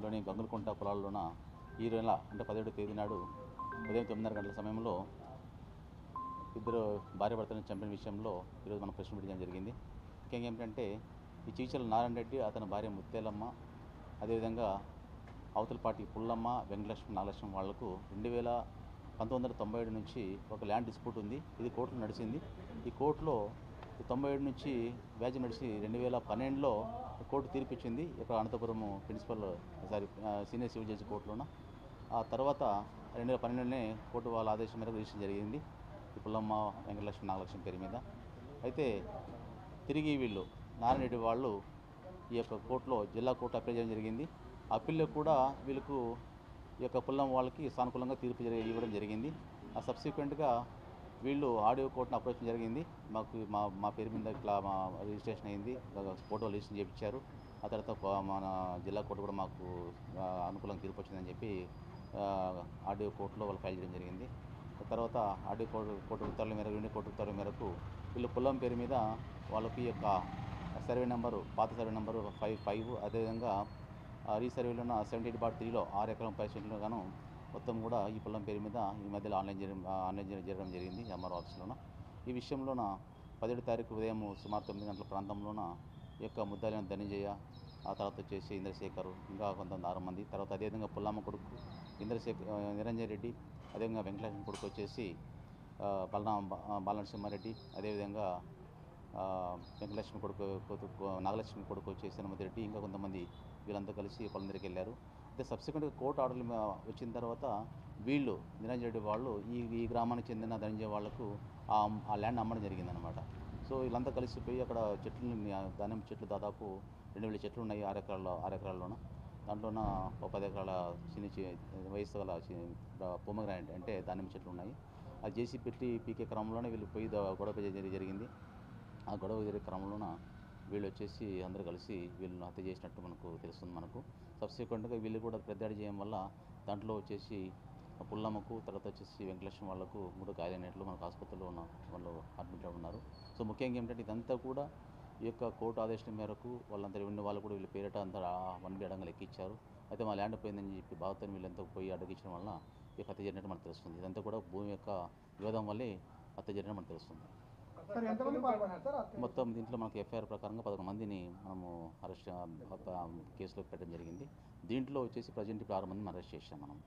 లోని గంగులకుంట పొలాల్లోన ఈ నెల అంటే 17వ తేదీ నాడు ఉదయం 9:30 గంటల సమయంలో ఇద్దరు భార్య భర్తలను చంపిన విషయంలో ఈరోజు మనం ప్రెస్ మీట్ చేయడం జరిగింది. ముఖ్యంగా ఏమిటంటే ఈ చీచల నారాయణ రెడ్డి అతని భార్య ముత్తేలమ్మ, అదేవిధంగా అవతల పార్టీ పుల్లమ్మ, వెంకటలక్ష్మి, నాగలక్ష్మి వాళ్లకు 1997 నుంచి ఒక ల్యాండ్ డిస్ప్యూట్ ఉంది. ఇది కోర్టులో నడిచింది. ఈ కోర్టులో 97 నుంచి వ్యాజ్యం నడిచి 2012లో కోర్టు తీర్పిచ్చింది. ఇక్కడ అనంతపురం సీనియర్ సివిల్ జడ్జి కోర్టులోన. ఆ తర్వాత 2012లోనే కోర్టు వాళ్ళ ఆదేశం మేరకు రిజిస్టర్ జరిగింది ఈ పుల్లమ్మ, వెంకటలక్ష్మి, నాగలక్ష్మి పేరు మీద. అయితే తిరిగి వీళ్ళు నారాయణ రెడ్డి వాళ్ళు ఈ యొక్క కోర్టులో జిల్లా కోర్టు అప్పీల్ చేయడం జరిగింది. అప్పీల్లో కూడా వీళ్ళకు ఈ యొక్క పుల్లమ్మ వాళ్ళకి సానుకూలంగా తీర్పు ఇవ్వడం జరిగింది. ఆ సబ్సిక్వెంట్గా వీళ్ళు ఆడియో కోర్టును అప్రోచ్ జరిగింది. మాకు మా పేరు మీద ఇట్లా మా రిజిస్ట్రేషన్ అయింది, ఫోటో రిజిస్ట్రేషన్ చేయించారు. ఆ తర్వాత మన జిల్లా కోర్టు కూడా మాకు అనుకూలంగా తీర్పు వచ్చిందని చెప్పి ఆడియో కోర్టులో వాళ్ళు ఫైల్ చేయడం జరిగింది. తర్వాత ఆడియో కోర్టు ఉత్తర్వుల మేరకు, యూనియన్ కోర్టు ఉత్తర్వుల మేరకు వీళ్ళు పుల్లమ్మ పేరు మీద వాళ్ళకి ఈ యొక్క సర్వే నెంబరు, పాత సర్వే నెంబరు 55, అదేవిధంగా రీసర్వేలోన 78/3లో 6 ఎకరం 10 సెంట్లు గాను మొత్తం కూడా ఈ పొలం పేరు మీద ఈ మధ్యలో ఆన్లైన్ జరగడం జరిగింది ఎంఆర్ఓ ఆఫీస్లోన. ఈ విషయంలోన 17వ తారీఖు ఉదయం సుమారు 9 గంటల ప్రాంతంలోన ఈ యొక్క ముద్దాయిలను ధనంజయ, ఆ తర్వాత వచ్చేసి ఇంద్రశేఖర్, ఇంకా కొంతమంది 6 మంది, తర్వాత అదేవిధంగా పుల్లమ్మ కొడుకు నిరంజన్ రెడ్డి, అదేవిధంగా వెంకటలక్ష్మి కొడుకు వచ్చేసి బాలనరసింహారెడ్డి, అదేవిధంగా వెంకటలక్ష్మి కొడుకు నాగలక్ష్మి కొడుకు వచ్చేసి హనుమతి రెడ్డి, ఇంకా కొంతమంది వీళ్ళంతా కలిసి పొలం దగ్గరికి వెళ్ళారు. అయితే సబ్సిక్వెంట్గా కోర్టు ఆర్డర్లు వచ్చిన తర్వాత వీళ్ళు నిరంజన్ రెడ్డి వాళ్ళు ఈ గ్రామానికి చెందిన ధనంజయ వాళ్లకు ఆ ల్యాండ్ అమ్మడం జరిగిందనమాట. సో వీళ్ళంతా కలిసిపోయి అక్కడ దానిమ్మ చెట్లు దాదాపు 2000 చెట్లు ఉన్నాయి 6 ఎకరాల్లోన. దాంట్లోన 10 ఎకరాల వయసు గల పొమగ్రానైట్ అంటే దానిమ్మ చెట్లు ఉన్నాయి. అది జేసీ పెట్టి పీకే క్రమంలోనే వీళ్ళు పోయి గొడవ జరిగింది. ఆ గొడవ జరిగే క్రమంలోన వీళ్ళు వచ్చేసి అందరూ కలిసి వీళ్ళని హత్య చేసినట్టు మనకు తెలుస్తుంది. మనకు సబ్సిక్వెంట్గా వీళ్ళు కూడా పెద్దదాడి చేయడం వల్ల దాంట్లో వచ్చేసి పుల్లమ్మకు, తర్వాత వచ్చేసి వెంకటలక్ష్మి వాళ్లకు 3 గాయాలైనట్లు మనకు ఆసుపత్రిలో వాళ్ళు అడ్మిట్లో ఉన్నారు. సో ముఖ్యంగా ఏమిటంటే ఇదంతా కూడా ఈ యొక్క కోర్టు ఆదేశం మేరకు వాళ్ళంతా రెవెన్యూ వాళ్ళు కూడా వీళ్ళ పేరిట అంతా 1B అడంగా లెక్కించారు. అయితే మా ల్యాండ్ పోయిందని చెప్పి బాధతో వీళ్ళంతా పోయి అడ్డగించడం వల్ల ఈ హత్య జరిగినట్టు మనకు తెలుస్తుంది. ఇదంతా కూడా భూమి యొక్క వివాదం వల్లే హత్య జరిగినట్టు మనకు తెలుస్తుంది. మొత్తం దీంట్లో మనకు ఎఫ్ఐఆర్ ప్రకారంగా 11 మందిని మనము అరెస్ట్ కేసులో పెట్టడం జరిగింది. దీంట్లో వచ్చేసి ప్రజెంట్ ఇప్పుడు 6 మందిని అరెస్ట్ చేసాం మనం.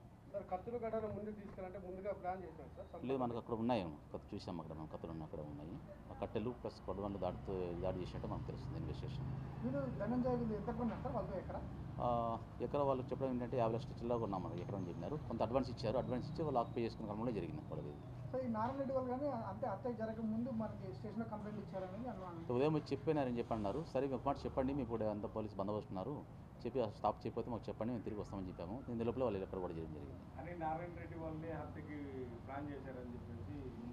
లేదు, మనకు అక్కడ ఉన్నాయి, చూసాం అక్కడ మనం కత్తులు అక్కడ ఉన్నాయి. ఆ కట్టెలు ప్లస్ కొడవన్లు దాడి చేసినట్టు మనకు తెలుస్తుంది ఇన్వెస్టిగేషన్. ఎక్కడ వాళ్ళు చెప్పడం ఏంటంటే 50 లక్షల చిల్లర కొన్నాం మనం ఎక్కడ అని చెప్పినారు. కొంత అడ్వాన్స్ ఇచ్చారు, అడ్వాన్స్ ఇచ్చి వాళ్ళు ఆక్యుపై చేసుకున్న క్రమంలో జరిగింది వాళ్ళది. ఉదయం వచ్చి చెప్పినారని చెప్పన్నారు. సరే ఒక మాట చెప్పండి, మీకు కూడా అంత పోలీసు బందోబస్తు ఉన్నారు, చెప్పి స్టాప్ చేయకపోతే మాకు చెప్పండి, మేము తిరిగి వస్తామని చెప్పాము. దీని లోపల వాళ్ళు ఎక్కడ కూడా జరిగింది.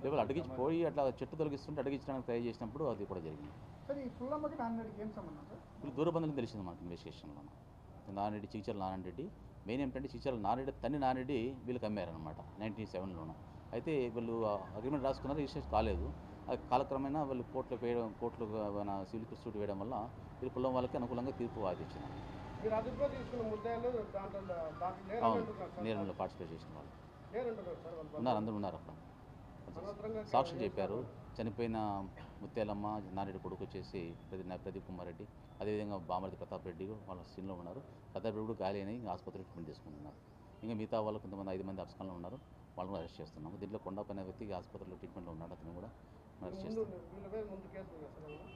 లేకపోతే అడిగించి పోయి అట్లా చెట్టు తొలగిస్తుంటే అడిగించడానికి ట్రై చేసినప్పుడు అది కూడా జరిగింది. దూర బంధువులు తెలిసింది మనకు ఇన్వెస్టిగేషన్లో. నారాయణ చీచల నారాయణ రెడ్డి మెయిన్ ఏమిటంటే చీచల నారాయణ రెడ్డి వీళ్ళకి అమ్మారనమాట 1997లోన. అయితే వీళ్ళు అగ్రిమెంట్ రాసుకున్నారు, రిజిస్ట్రేషన్ కాలేదు. అది కాలక్రమేణా వాళ్ళు కోర్టులో సివిల్ సూట్ వేయడం వల్ల వీళ్ళు పొలం వాళ్ళకి అనుకూలంగా తీర్పు వాదించినారు. నేరంలో పార్టిసిపేట్ చేసిన వాళ్ళు ఉన్నారు, అందరూ ఉన్నారు అక్కడ. సాక్షులు చెప్పారు. చనిపోయిన ముత్యాలమ్మ, నారెడ్డి కొడుకు వచ్చేసి ప్రదీప్ కుమార్ రెడ్డి, అదేవిధంగా బామర్ది ప్రతాప్ రెడ్డి వాళ్ళ సీన్లో ఉన్నారు. ప్రతాప్ రెడ్డి గాయాలైన ఆసుపత్రికి ట్రీట్మెంట్ తీసుకుంటున్నారు. ఇంకా మిగతా వాళ్ళు కొంతమంది 5 మంది అబ్స్కాన్లో ఉన్నారు, వాళ్ళని అరెస్ట్ చేస్తున్నాము. దీంట్లో కొండపైన వ్యక్తి ఆసుపత్రిలో ట్రీట్మెంట్లో ఉన్నాడు, అతను కూడా అరెస్ట్ చేస్తున్నాం.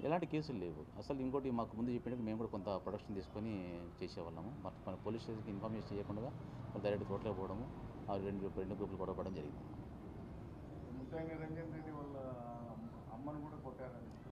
ఎలాంటి కేసులు లేవు అసలు. ఇంకోటి మాకు ముందు చెప్పినట్టు మేము కూడా కొంత ప్రొడక్షన్ తీసుకొని చేసేవాళ్ళము. మన పోలీస్ స్టేషన్కి ఇన్ఫర్మేషన్ చేయకుండా వాళ్ళు డైరెక్ట్ కోర్టులో పోవడము, ఆ రెండు గ్రూపులు గొడవపడడం జరిగింది.